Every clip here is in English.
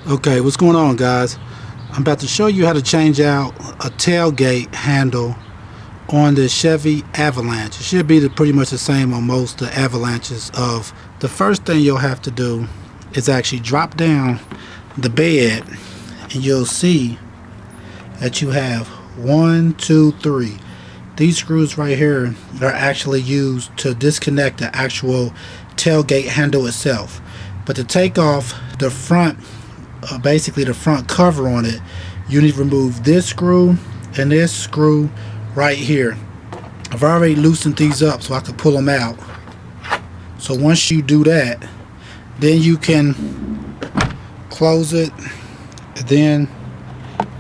Okay, what's going on, guys? I'm about to show you how to change out a tailgate handle on the Chevy Avalanche. It should be pretty much the same on most the Avalanches. The first thing you'll have to do is actually drop down the bed, and you'll see that you have 1, 2, 3. These screws right here are actually used to disconnect the actual tailgate handle itself. But to take off the front, basically the front cover on it, you need to remove this screw and this screw right here. I've already loosened these up so I can pull them out. So once you do that, then you can close it. And then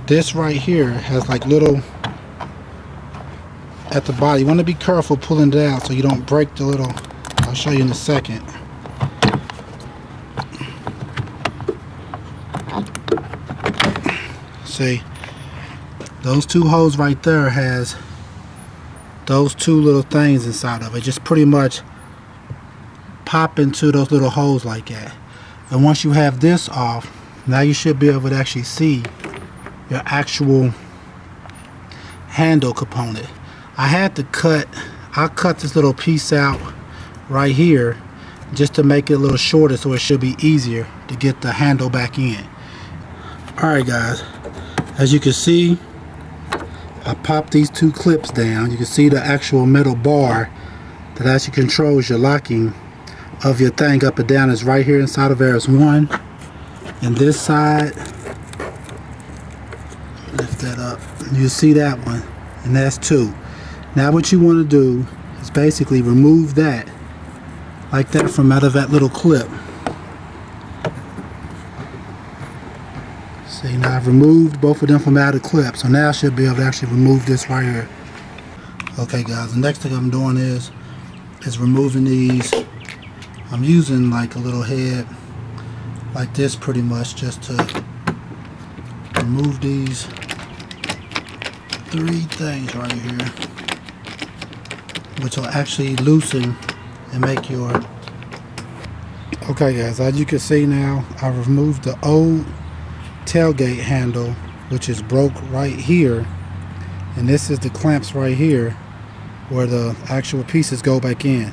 this right here has like little at the bottom. You want to be careful pulling it out so you don't break the little, I'll show you in a second. See, those two holes right there has those two little things inside of it. Just pretty much pop into those little holes like that. And once you have this off, now you should be able to actually see your actual handle component. I cut this little piece out right here just to make it a little shorter, so it should be easier to get the handle back in. Alright guys, as you can see, I popped these two clips down. You can see the actual metal bar that actually controls your locking of your thing up and down is right here inside of there is one. And this side, lift that up, you see that one, and that's two. Now what you want to do is basically remove that like that from out of that little clip. See, now I've removed both of them from out of the clip, so now I should be able to actually remove this right here. Okay guys, the next thing I'm doing is removing these. I'm using like a little head like this pretty much just to remove these three things right here, which will actually loosen and make your... Okay guys, as you can see now, I removed the old tailgate handle, which is broke right here, and this is the clamps right here where the actual pieces go back in.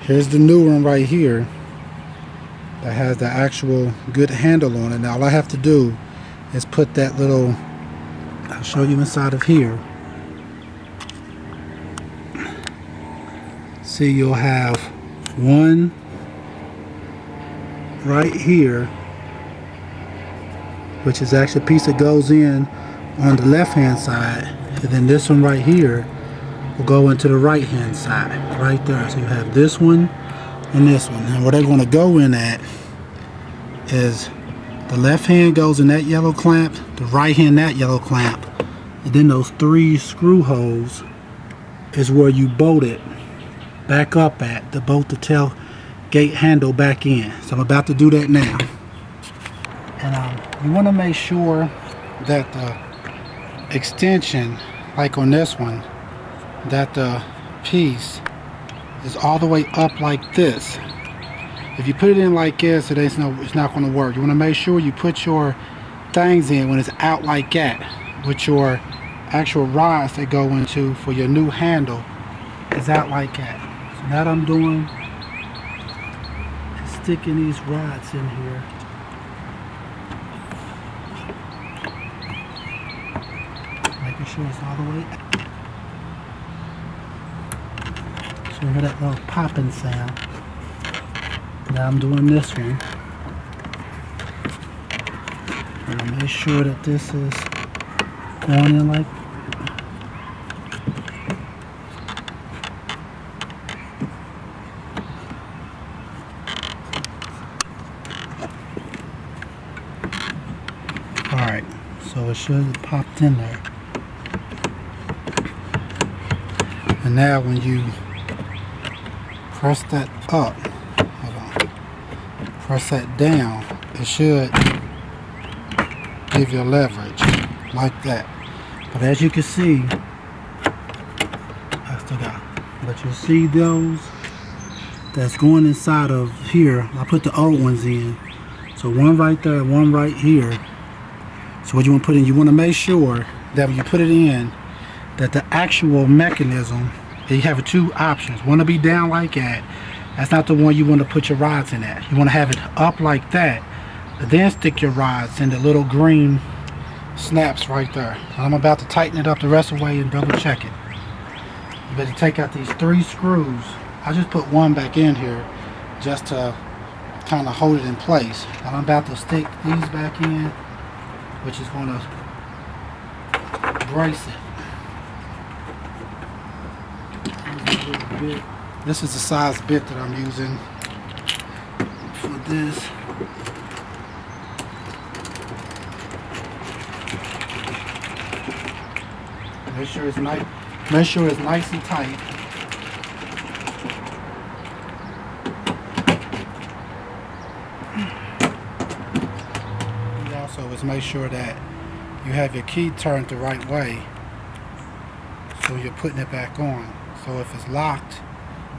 Here's the new one right here that has the actual good handle on it. Now all I have to do is put that little, I'll show you inside of here. See, you'll have one right here, which is actually a piece that goes in on the left hand side, and then this one right here will go into the right hand side right there. So you have this one and this one, and where they're going to go in at is the left hand goes in that yellow clamp, the right hand that yellow clamp, and then those three screw holes is where you bolt it back up at to bolt the tailgate handle back in. So I'm about to do that now. And you want to make sure that the extension, like on this one, that the piece is all the way up like this. If you put it in like this, it's not going to work. You want to make sure you put your things in when it's out like that, with your actual rods that go into for your new handle is out like that. So now what I'm doing is sticking these rods in here. Making sure it's all the way out. So you hear that little popping sound. Now I'm doing this one. I'm gonna make sure that this is going in like. Alright, so it should have popped in there. And now when you press that up, press that down, it should give you leverage like that. But as you can see, I still got, but you see those that's going inside of here. I put the old ones in, so So one right there, one right here. So what you want to put in, you want to make sure that when you put it in, that the actual mechanism, that you have two options. One to be down like that. That's not the one you want to put your rods in at. You want to have it up like that. Then stick your rods in the little green snaps right there. I'm about to tighten it up the rest of the way and double check it. You better take out these 3 screws. I just put one back in here just to kind of hold it in place. And I'm about to stick these back in, which is going to brace it. This is the size bit that I'm using for this. Make sure it's nice. Make sure it's nice and tight. And also is make sure that you have your key turned the right way, so you're putting it back on. So if it's locked,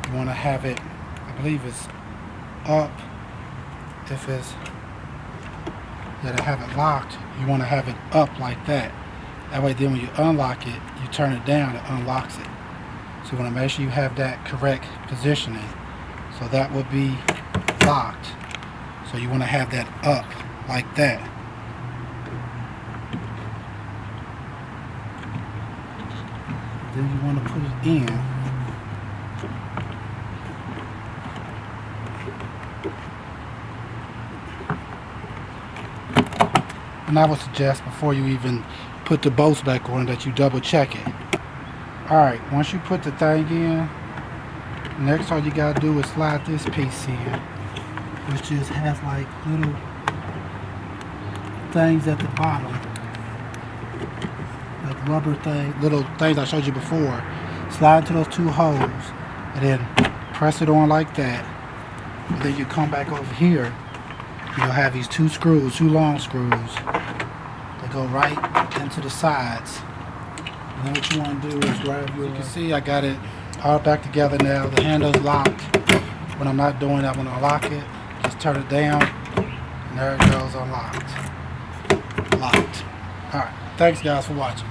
you want to have it, I believe it's up. If it's that I have it locked, you want to have it up like that. That way then when you unlock it, you turn it down, it unlocks it. So you want to make sure you have that correct positioning. So that would be locked. So you want to have that up like that. Then you want to put it in. And I would suggest before you even put the bolts back on that you double check it. Alright, once you put the thing in, next all you gotta do is slide this piece in, which just has like little things at the bottom, like rubber thing, little things I showed you before. Slide into those 2 holes and then press it on like that. And then you come back over here, you'll have these 2 screws, 2 long screws. They go right into the sides. And then what you want to do is grab your... You can see I got it all back together now. The handle's locked. When I'm not doing that, when I lock it, just turn it down. And there it goes, unlocked. Locked. Alright, thanks guys for watching.